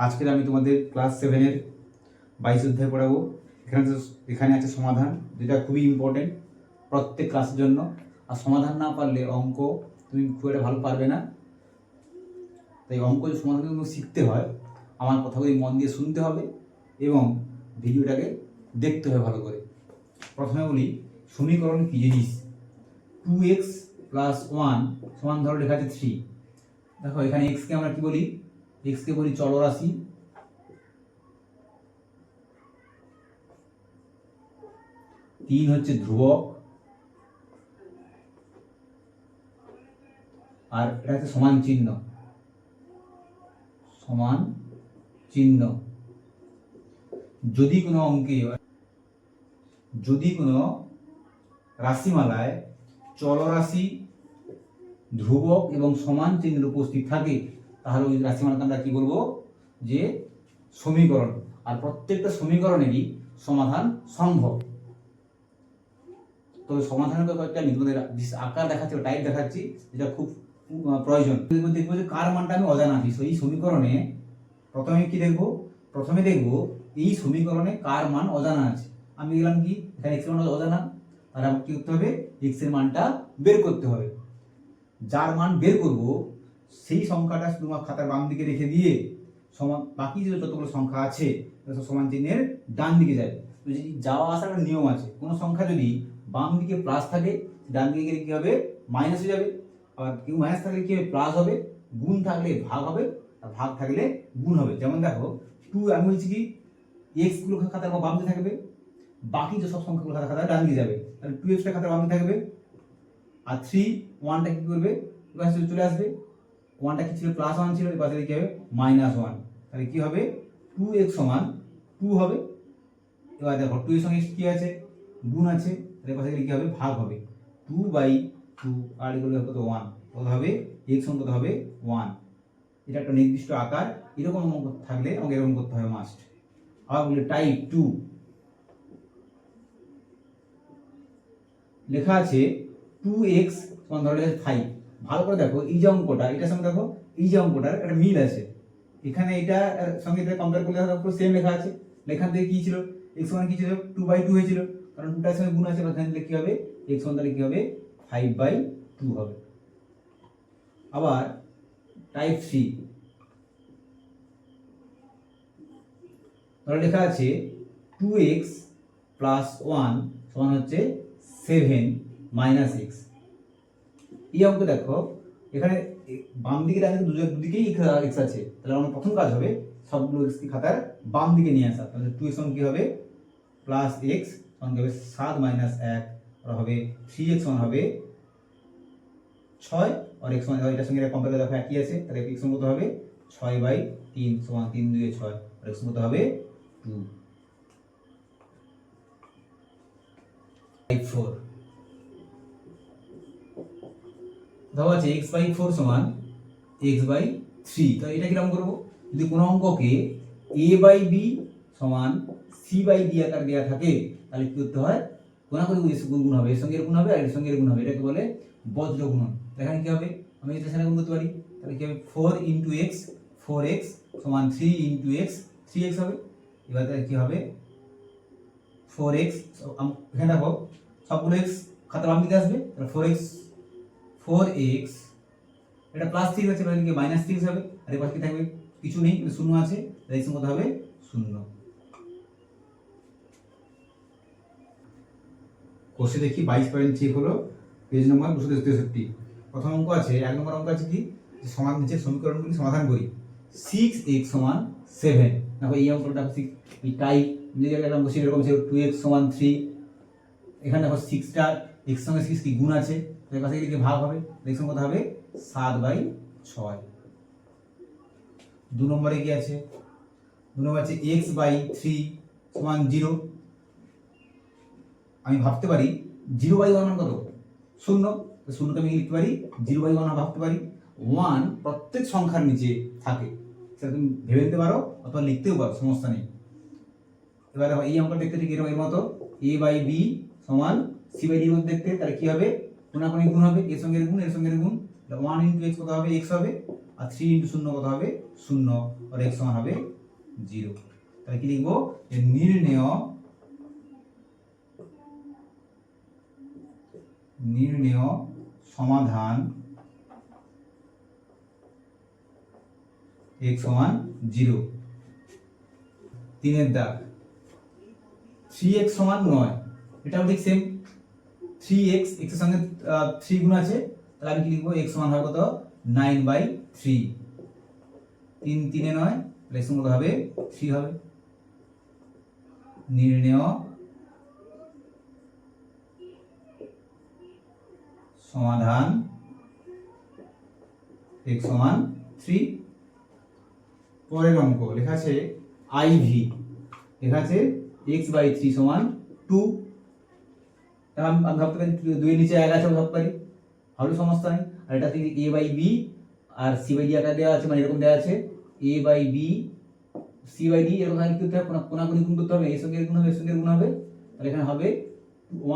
আজকের আমি তোমাদের ক্লাস 7-এর 22 অধ্যায় পড়াবো। এখানে আছে সমাধান, যেটা খুবই ইম্পর্টেন্ট প্রত্যেক ক্লাসের জন্য। আর সমাধান না পারলে অঙ্ক তুমি খুব একটা ভালো পারবে না। তাই অঙ্ক যে সমাধানগুলো শিখতে হয়, আমার কথাগুলি মন দিয়ে শুনতে হবে এবং ভিডিওটাকে দেখতে হবে ভালো করে। প্রথমে বলি সমীকরণ কী জিনিস। 2x + 1 সমান ধরো লেখা আছে 3। দেখো এখানে x কে আমরা কি বলি? x কে বলি চলরাশি, তিন হচ্ছে ধ্রুবক, আর এটা হচ্ছে সমান চিহ্ন। সমান চিহ্ন যদি কোনো অঙ্কে, যদি কোনো রাশিমালায় চলরাশি, ধ্রুবক এবং সমান চিহ্ন উপস্থিত থাকে, তাহলে ওই রাশিমালাকে আমরা কি বলবো? যে সমীকরণ। আর প্রত্যেকটা সমীকরণেরই সমাধান সম্ভব। তবে সমাধানের ব্যাপারটা আমি তোমাদের আকার দেখাচ্ছি, টাইপ দেখাচ্ছি, যেটা খুব প্রয়োজন। দেখবো যে কার মানটা আমি অজানা আছি। এই সমীকরণে প্রথমে কি দেখবো? প্রথমে দেখবো এই সমীকরণে কার মান অজানা আছে। আমি দেখলাম কি এখানে x এর মান অজানা, তাহলে আমাকে কি করতে হবে? x এর মানটা বের করতে হবে। যার মান বের করব সেই সংখ্যাটা শুধু খাতার বাম দিকে রেখে দিয়ে বাকি যে যতগুলো সংখ্যা আছে সমান চিহ্নের ডান দিকে যাবে। যাওয়া আসার একটা নিয়ম আছে। কোনো সংখ্যা যদি বাম দিকে প্লাস থাকে, ডান দিকে গেলে কি হবে? মাইনাস হয়ে যাবে। আর কেউ মাইনাস থাকলে কি হবে? প্লাস হবে। গুণ থাকলে ভাগ হবে, আর ভাগ থাকলে গুণ হবে। যেমন দেখো 2, আমি বলছি কি এক্স গুলো খাতার বাম দিকে থাকবে, বাকি যে সব সংখ্যাগুলো খাতার ডান দিকে যাবে। তাহলে 2x টা খাতার বাম দিকে থাকবে, আর 3 1টা কি করবে? এবার চলে আসবে। 1টা কি ছিল? +1 ছিল, এর পাশে কি হবে? -1। তাহলে কি হবে? 2x সমান 2 হবে। এবার দেখো 2 এর সঙ্গে কি আছে? গুণ আছে, এর পাশে কি হবে? ভাগ হবে। 2/2 আর এগুলো কত? 1। কত হবে? x সমান কত হবে? 1। এটা একটা নির্দিষ্ট আকার। এরকম অঙ্ক থাকলে আমাকে এরকম করতে হবে মাস্ট। আবার বলি টাইপ 2, লেখা আছে 2x সমান ধরো 5। ভালো করে দেখো এই যে অঙ্কটা, এটার সঙ্গে দেখো এই যে অঙ্কটার একটা মিল আছে। এখানে এটা সঙ্গে এটা কম্পেয়ার করলে দেখো সেম লেখা আছে। লেখার থেকে কি ছিল? x সমান কি ছিল? 2/2 হয়েছিল, কারণ 2টার সঙ্গে গুণ আছে। এখানে কি হবে? x সমান তাহলে কি হবে? 5/2 হবে। আবার টাইপ 3, তাহলে লেখা আছে 2x + 1 সমান হচ্ছে 7 - x। এই অঙ্ক দেখো এখানে বাম দিকে ডান দিকে দুদিকেই x আছে। তাহলে আমার প্রথম কাজ হবে সবগুলো x কে খাতার বাম দিকে নিয়ে আসা। তাহলে 2 এর সমান কি হবে? +x সমান হবে 7 - 1, আর হবে 3x সমান হবে 6, আর x সমান এটার সঙ্গে কম্পেয়ার করে দেখো একই আছে। তাহলে x সমান কত হবে? 6/3 সমান 3 2 6, আর x সমান কত হবে? 2। টাইপ 4, ধরো আছে x/4 সমান x/3। তো এটা কিরকম করবো? যদি কোনো অঙ্ককে a/b সমান c/d আকার দেওয়া থাকে, তাহলে কি করতে হয়? কোনাকুনি গুণ হবে, এর সঙ্গে এর গুণ হবে, আর এর সঙ্গে এর গুণ হবে। এটাকে বলে বজ্র গুণন। এখানে কি হবে? আমি এটা সেখানে গুণ করতে পারি। তাহলে কি হবে? 4 × x, 4x সমান 3 × x, 3x হবে। এবার তাহলে কি হবে? 4x, এখানে দেখো সবগুলো x খাতার বাম দিকে আসবে। তাহলে 4x এটা +3 আছে, মানে কি -3 হবে। আর এর পাশে কি থাকবে? কিছু নেই, শূন্য আছে। তাহলে x কত হবে? 0। কোষে দেখি 22.6 হলো পেজ নম্বর 263। প্রথম অঙ্ক আছে, 1 নম্বর অঙ্ক আছে কি? সমান নিচের সমীকরণগুলি সমাধান করি। 6x সমান 7। দেখো এই অঙ্কটা দেখো এই টাইপ যে একটা বসে এরকম আছে 2x সমান 3। এখানে দেখো 6টা x সঙ্গে 6 কি গুণ আছে, এর পাশে কি ভাগ হবে। x সমান কত হবে? 7/6। 2 নম্বরে কি আছে? 2 নম্বর আছে x/3 সমান 0। আমি ভাবতে পারি 0/1 মান কত? 0। তো 0কে আমি লিখতে পারি 0/1 ভাবতে পারি। 1 প্রত্যেক সংখ্যার নিচে থাকে, সেটা তুমি ভেবে নিতে পারো অথবা লিখতেও পারো, সমস্যা নেই। এবার দেখো এই অঙ্কটা দেখতে ঠিক এরকম এর মতো। a/b সমান c/d এর মধ্যে দেখতে, তাহলে কি হবে? কোনাকুনি গুণ হবে, এর সঙ্গে এর গুণ, এর সঙ্গে এর গুণ। 1 × x কত হবে? x হবে। আর 3 ইন্টু শূন্য কত হবে 0, আর x সমান হবে 0। তাহলে কি লিখবো যে নির্ণেয় সমাধান x সমান 0। 3 দাগ 3x সমান 9, এটাও ঠিক সেম। 3x x এর সঙ্গে 3 গুণ আছে, তাহলে আমি কি লিখবো x সমান হবে কত 9/3। 3 3 এ 9, তাহলে x সমান কত হবে 3 হবে। নির্ণেয় সমাধান x সমান 3। পরের অঙ্ক লেখা আছে IV, লেখা আছে x/3 সমান 2। আমি ভাবতে পারি 2 এর নিচে 1 আছে, আমি ভাবতে পারি, ভাবলে সমস্যা নেই। আর এটা থেকে a/b আর c/d আকারে দেওয়া আছে, মানে এরকম দেওয়া আছে a/b c/d, এরকম কি করতে হবে, কোনাকুনি গুণ করতে হবে, এর সঙ্গে গুণ হবে, এর সঙ্গে গুণ হবে, তাহলে এখানে হবে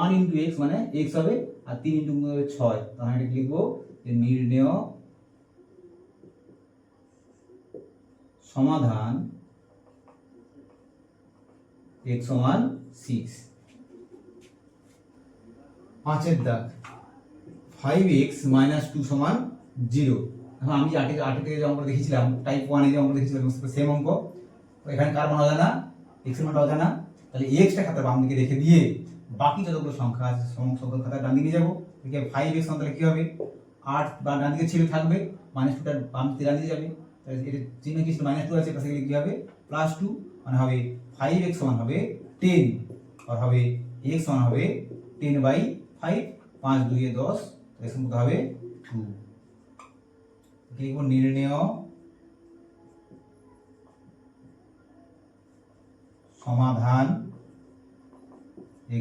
1 ইনটু x মানে x হবে, আর 3 ইনটু গুণ হবে 6। তাহলে এটা লিখবো যে নির্ণেয় সমাধান x সমান 6। 5 দাগ 5x - 2 সমান 0। এখন আমি যে আগে থেকে যে অঙ্কটা দেখেছিলাম, টাইপ 1 এর যে অঙ্কটা দেখেছিলাম সেম অঙ্ক। তো এখানে কার মান অজানা, x এর মানটা অজানা, তাহলে x টা খাতার বাম দিকে রেখে দিয়ে বাকি যতগুলো সংখ্যা আছে সংখ্যা খাতার ডান দিকে নিয়ে যাবো। এদিকে 5x সমান তাহলে কি হবে 8, বা ডান দিকে ছিল থাকবে, -2টা বাম দিকে ডান দিকে যাবে, তাহলে এর চিহ্ন কি ছিল -2 আছে, পাশে গেলে কি হবে +2, মানে হবে 5x সমান হবে 10, আর হবে x সমান হবে 10/5, 5 2 এ 10, তাহলে সমান কত হবে 2। লিখব নির্ণেয় সমাধান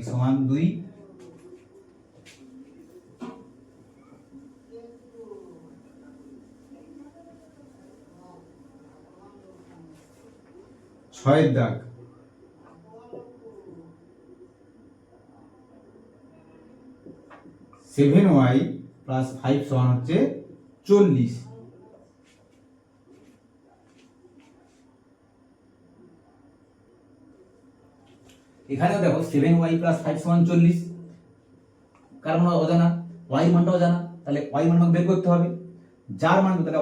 x সমান 2। 6 দাগ 7y + 5 সমান হচ্ছে 40। এখানেও দেখো 7y + 5 সমান 40, কার মান অজানা, y মানটা অজানা, তাহলে y মান বের করতে হবে। যার মান তাহলে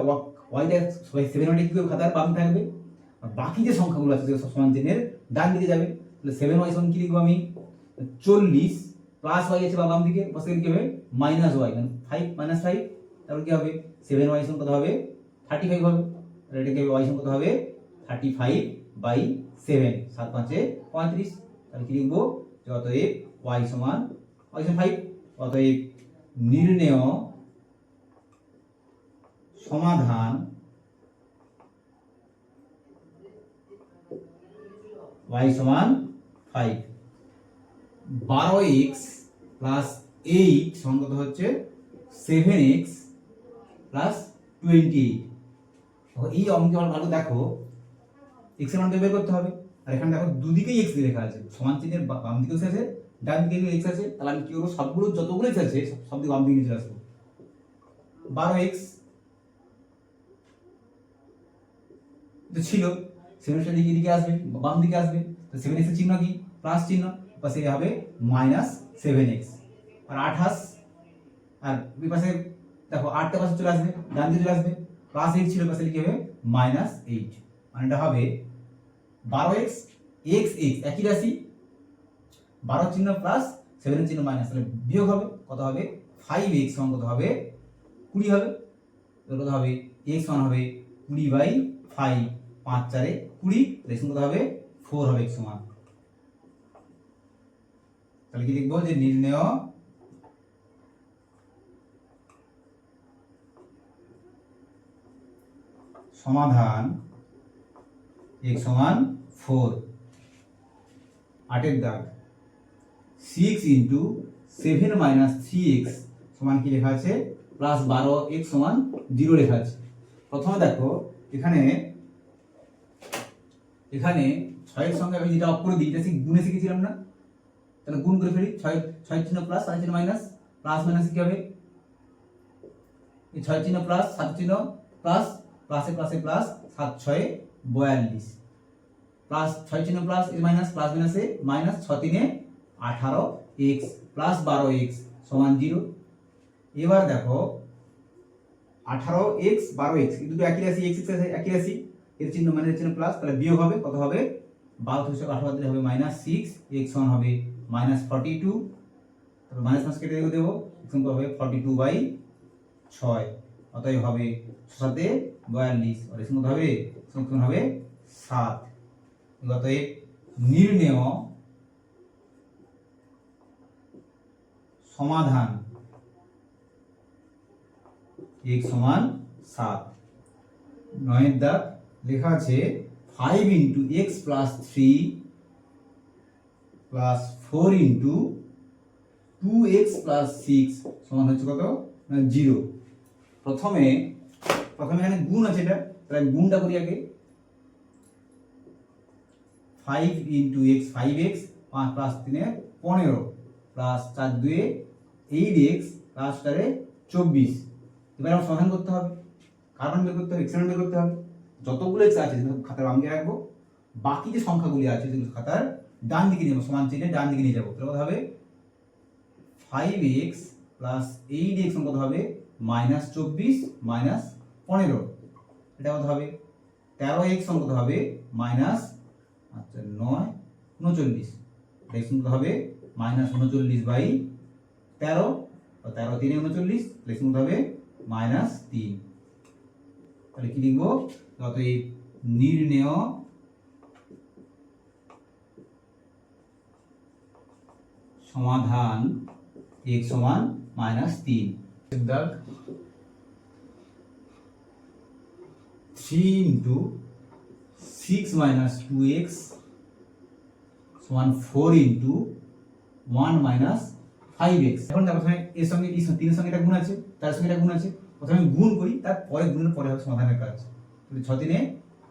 y টা 7y কি খাতার বাম থাকবে, আর বাকি যে সংখ্যাগুলো আছে সব সমান চিহ্নের ডান দিকে যাবে। তাহলে 7y সমান কি লিখবো আমি 40 প্লাস y আছে বাম দিকে, পাশে কি হবে -y, মানে 5 - 5, তাহলে কি হবে 7y সমান কত হবে 35 হবে। তাহলে এটাকে y সমান কত হবে 35/7, 7 5 এ 35। তাহলে কি লিখবো যে অতএব y সমান 5। অতএব নির্ণেয় সমাধান y সমান 5। 12x + 8 সমান কত হচ্ছে 7x + 28। এই অঙ্কের ভালো দেখো, x এর মানটা বের করতে হবে, আর এখানে দেখো দুদিকেই x লেখা আছে, সমান চিহ্নের বাম দিকেও আছে ডান দিকেও x আছে। তাহলে আমি কি করব, সবগুলো যতগুলো x আছে সব দিকে বাম দিকে নিয়ে চলে আসবো। 12x তো ছিল, 7 এর দিকে আসবে, বাম দিকে আসবে, তো 7x এর চিহ্ন কি প্লাস চিহ্ন, পাশে হবে -7x, আর 28, আর ওই পাশে দেখো 8টা পাশে চলে আসবে, ডান দিকে চলে আসবে, +8 ছিল, পাশে লিখে হবে -8, মানে এটা হবে 12x x একই রাশি, 12 চিহ্ন প্লাস 7 চিহ্ন মাইনাস, তাহলে বিয়োগ হবে, কত হবে 5x সমান কত হবে 20 হবে। তাহলে কত হবে x সমান হবে 20/5, 5 4 এ 20, তাহলে কত হবে 4 হবে x সমান। তাহলে কি লিখবো যে নির্ণেয় সমাধান x সমান 4। 8 দাগ 6 × 7 - 3x সমান কি লেখা আছে +12x সমান 0 লেখা আছে। প্রথমে দেখো এখানে 6 এর সঙ্গে আমি যেটা অফ করে দিই, এটা গুণে শিখেছিলাম না, তাহলে গুণ করে ফেলি। 6 চিহ্ন প্লাস 7 চিহ্ন মাইনাস, প্লাস মাইনাস কি হবে, এই 6 চিহ্ন প্লাস 7 চিহ্ন প্লাস প্লাসে প্লাসে প্লাস, 7 6 42, প্লাস 6 চিহ্ন প্লাস মাইনাস, প্লাস মাইনাসে মাইনাস, 6 3 18 x প্লাস 12 x সমান 0। এবার দেখো 18x 12x এই দুটো একই রাশি, x একই রাশি, এর চিহ্ন মাইনাস চিহ্ন প্লাস, তাহলে বিয়োগ হবে, কত হবে 12 থেকে 18 দিলে হবে -6, x সমান হবে -42, তারপর মাইনাস মাইনাস কেটে দেবো, x সমান হবে 42/6, অতএব হবে 6 7 42, আর x সমান হবে 7। অতএব নির্ণেয় সমাধান x সমান 7। 9 এর দাগ লেখা আছে 5 × x + 3 + 4 × 2x + 6 সমান হচ্ছে কত, 0। প্রথমে এখানে গুণ আছে, এটা তাহলে গুণটা করি আগে। 5 × x 5x 5 + 3 15 plus 4 2 8x plus 4 24। এবার আমরা সমাধান করতে হবে, কারণ বের করতে হবে, এক্সেলেন্ট বের করতে হবে। যতগুলো x আছে সেগুলো খাতার বাম দিকে রাখবো, বাকি যে সংখ্যাগুলি আছে সেগুলো খাতার ডান দিকে নিয়ে যাবো, সমান চিহ্নে ডান দিকে নিয়ে যাবো। তাহলে কত হবে 5x প্লাস 8x কত হবে -24 -15, এটা কত হবে 13x কত হবে -9 39, x কত হবে -39/13, 13 3 39, x কত হবে -3। তাহলে কি লিখবো, অতএব নির্ণেয় সমাধান x সমান -3। দাগ 3 × 6 - 2x সমান 4 × 1 - 5x। এখন দেখো প্রথমে এর সঙ্গে এই 3 এর সঙ্গে এটা গুণ আছে, তার সঙ্গে এটা গুণ আছে, প্রথমে গুণ করি, তারপরে গুণের পরে হবে সমাধানের কাজ। তাহলে 6 3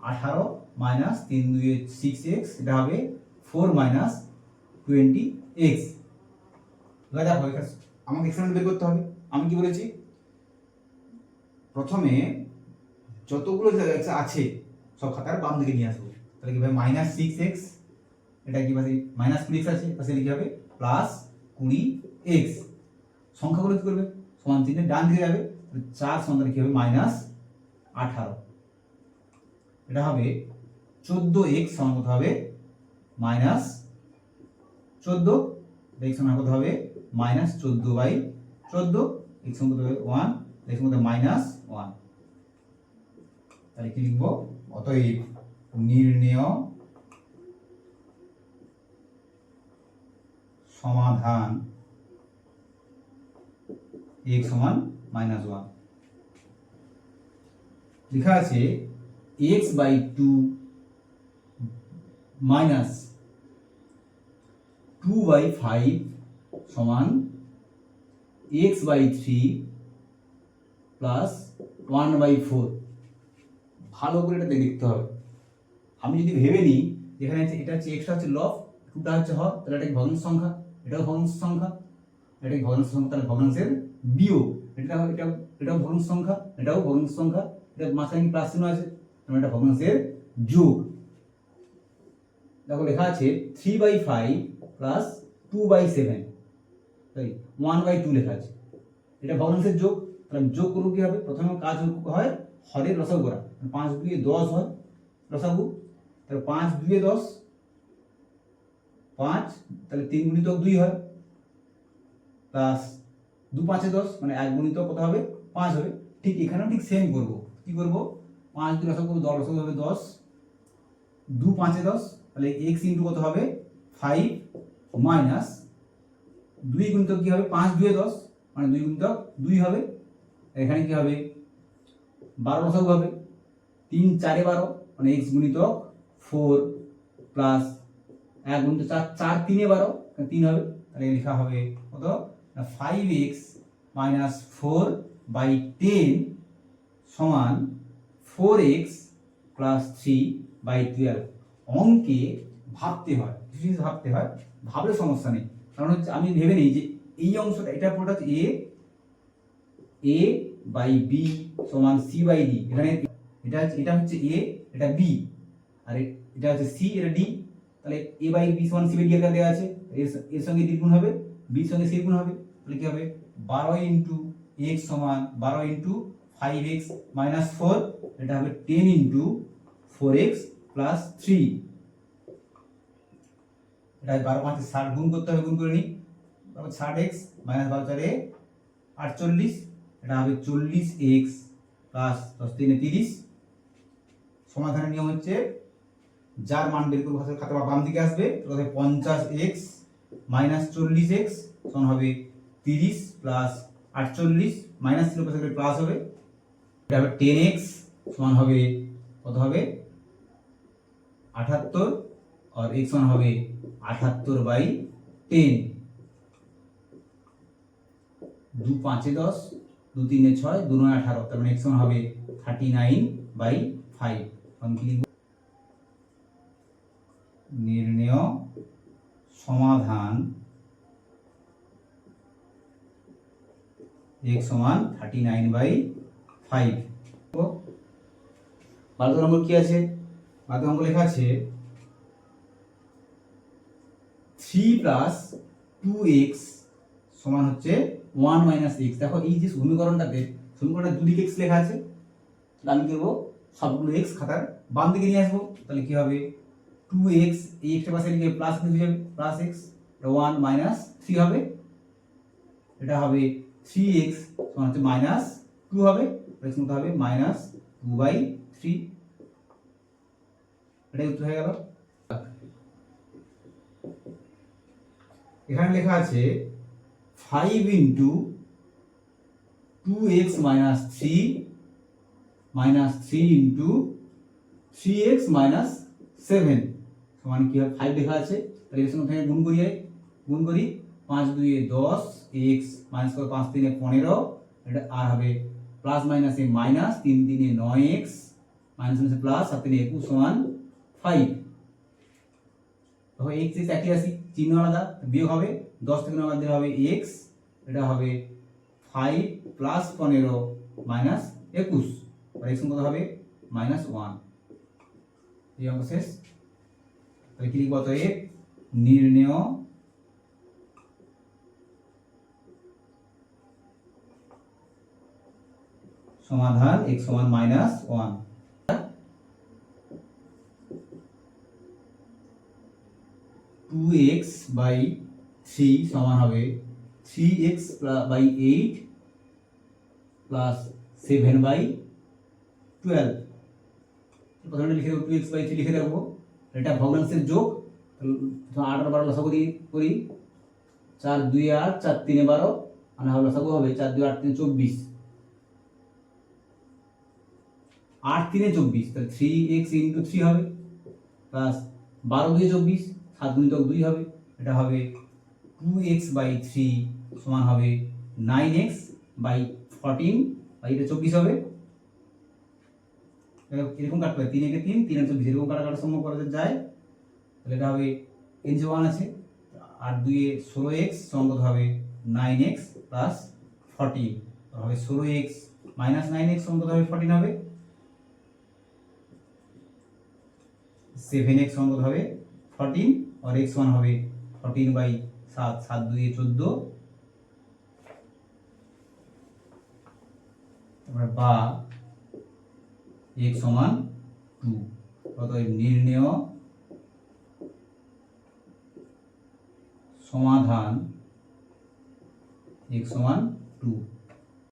18 - 3 2 6x, এটা হবে 4 - 20x। এবার দেখো আমাকে এক্সপেরিমেন্ট বের করতে হবে। আমি কি বলেছি, প্রথমে যতগুলো আছে সব খাতার বাম দিকে নিয়ে আসবো। তাহলে কি হবে -6x, এটা কি পাশে -20x আছে, পাশে লিখে হবে +20x। সংখ্যাগুলো কি করবে, সমান চিহ্নে ডান দিকে যাবে, 4 সংখ্যাটা কি হবে -18, এটা হবে 14x সমান কত হবে -14, x সমান কত হবে -14/14, x সমান কত হবে 1, x সমান -1। তাহলে কি লিখবো, অতএব নির্ণেয় সমাধান x সমান -1। লেখা আছে x/2 - 2/5 সমান x/3 প্লাস 1/4। ভালো করে এটা দেখতে হবে। আমি যদি ভেবে নিই যেখানে আছে এটা হচ্ছে এক্সটা হচ্ছে লব, 2টা হচ্ছে হর, তাহলে এটা ভগ্নাংশ সংখ্যা, এটাও ভগ্নাংশ সংখ্যা, এটা ভগ্নাংশ সংখ্যা, তাহলে ভগ্নাংশের বিয়োগ, এটাও ভগ্নাংশ সংখ্যা, এটাও ভগ্নাংশ সংখ্যা, এটা মাঝখানে প্লাস চিহ্ন আছে, মানে এটা ভগ্নাংশের যোগ। দেখো লেখা আছে 3/5 প্লাস 2/7, তাই 1/2 লেখা আছে, এটা ভগ্নাংশের যোগ। তাহলে যোগ করব কি হবে, প্রথমে কাজ হয় হরের লসাগু করা, 5 2 10 হয় লসাগু, তাহলে 5 2 10 5, তাহলে 3 × 2 হয়, প্লাস 2 5 10, মানে 1 × কত হবে 5 হবে। ঠিক এখানেও ঠিক সেম করব, কি করব 5 2 লসাগু 10, লসাগু হবে 10, 2 5 10, তাহলে x × কত হবে 5 মাইনাস 2 গুণিতক কি হবে 5 2 10, মানে 2 গুণিতক 2 হবে, এখানে কি হবে 12 লসাগু হবে, 3 4 12, মানে x গুণিতক 4 প্লাস 1 গুণিতক 4 4 3 12, 3 হবে, তাহলে লেখা হবে কত 5x মাইনাস 4/10 সমান 4x প্লাস 3/12। অঙ্কে ভাবতে হয়, ভাবতে হয়, ভাবলে সমস্যা নেই, কারণ হচ্ছে আমি ভেবে নিই যে এই অংশটা, এটা পুরোটা হচ্ছে a/b সমান c/d, এখানে এটা হচ্ছে এ, এটা বি, আর এটা হচ্ছে সি, এটা ডি। তাহলে এ বাই বি সমান সি বাই ডি আকারে দেওয়া আছে, এর সঙ্গে ডি গুণ হবে, বির সঙ্গে সি গুণ হবে। তাহলে কি হবে 12 ইন্টু এক্স সমান 12 ইন্টু 5x মাইনাস 4, এটা হবে 10 ইন্টু 4x প্লাস 3। এটা 12 5 60 গুণ করতে হবে, গুণ করে নিই। তারপর 60x মাইনাস 12 4 48, এটা হবে 40x প্লাস 10 3 30। সমাধানের নিয়ম হচ্ছে যার মান বের করব খাতা বাম দিকে আসবে, তাহলে 50x মাইনাস 40x সমান হবে 30 প্লাস 48, মাইনাস ছিল পাশে প্লাস হবে, এটা হবে 10x সমান হবে কত হবে 78, আর x সমান হবে 78/10। 2 5 10, 2 3 6, 2 9 18, তার মানে x সমান হবে 39/5। এখন কি লিখব? নির্ণেয় সমাধান x সমান 39/5। 12 নম্বর কি আছে? 12 নম্বর লেখা আছে 3 প্লাস 2x সমান হচ্ছে 1 মাইনাস x। দেখো এই যে সমীকরণটাতে দুদিকে x লেখা আছে, তাহলে আমি কি করব, সবগুলো x খাতার বাম দিকে নিয়ে আসবো। তাহলে কি হবে 2x, এই x এর পাশে লিখে প্লাস হয়ে যাবে, প্লাস x, এটা 1 মাইনাস 3 হবে, এটা হবে 3x সমান হচ্ছে মাইনাস 2 হবে, এটা সমান হবে মাইনাস 2/3। এটাই উত্তর হয়ে গেল। এখানে লেখা আছে 5 into 2x minus 3 minus 3 into 3x minus 7 সমান কি হবে 5 লেখা আছে। তাহলে এর সঙ্গে গুণ করি, 5 2 এ 10, x মাইনাস করে 5 3 এ 15, এটা আর হবে প্লাস মাইনাস এ মাইনাস 3 3 এ 9x মাইনাস মাইনাস প্লাস 7 3 এ 21 সমান 5। দেখো x এর একই রাশি, চিহ্ন আলাদা, বিয়োগ হবে 10 থেকে 9 বাদ দিলে হবে x, এটা হবে 5 প্লাস 15 মাইনাস 21, আর x কত হবে -1। এই অঙ্ক শেষ। তাহলে কি লিখব? অতএব নির্ণেয় সমাধান x সমান -1। 2x বাই 3 সমান হবে 3x বাই 8 প্লাস 7/12। প্রথমে লিখে দেবো 2x বাই 3 লিখে দেবো, এটা ভগ্নাংশের যোগ। 8 আর 12 লসাগু করি, 4 2 8, 4 3 12, মানে হবে লসাগু হবে 4 2 8 3 24, 8 3 24, তাহলে 3x ইন্টু 3 হবে, প্লাস 12 2 24, 7 গুণিতক 2 হবে, এটা হবে 2x বাই 3 সমান হবে 9x বাই 14, বাই এটা 24 হবে। এরকম কাটতে হবে, 3 একে 3, 3 আর 24, এরকম কাটা সম্ভব করা যায়। তাহলে এটা হবে n যে 1 আছে, 8 2 এ 16x সমান কত হবে 9x প্লাস 14, হবে 16x মাইনাস 9x সমান কত হবে 14 হবে, 7x সমান কত হবে 14, আর x সমান হবে 14/7, 7 2 এ 14, তারপরে বা x সমান 2। অতএব নির্ণেয় সমাধান x সমান 2।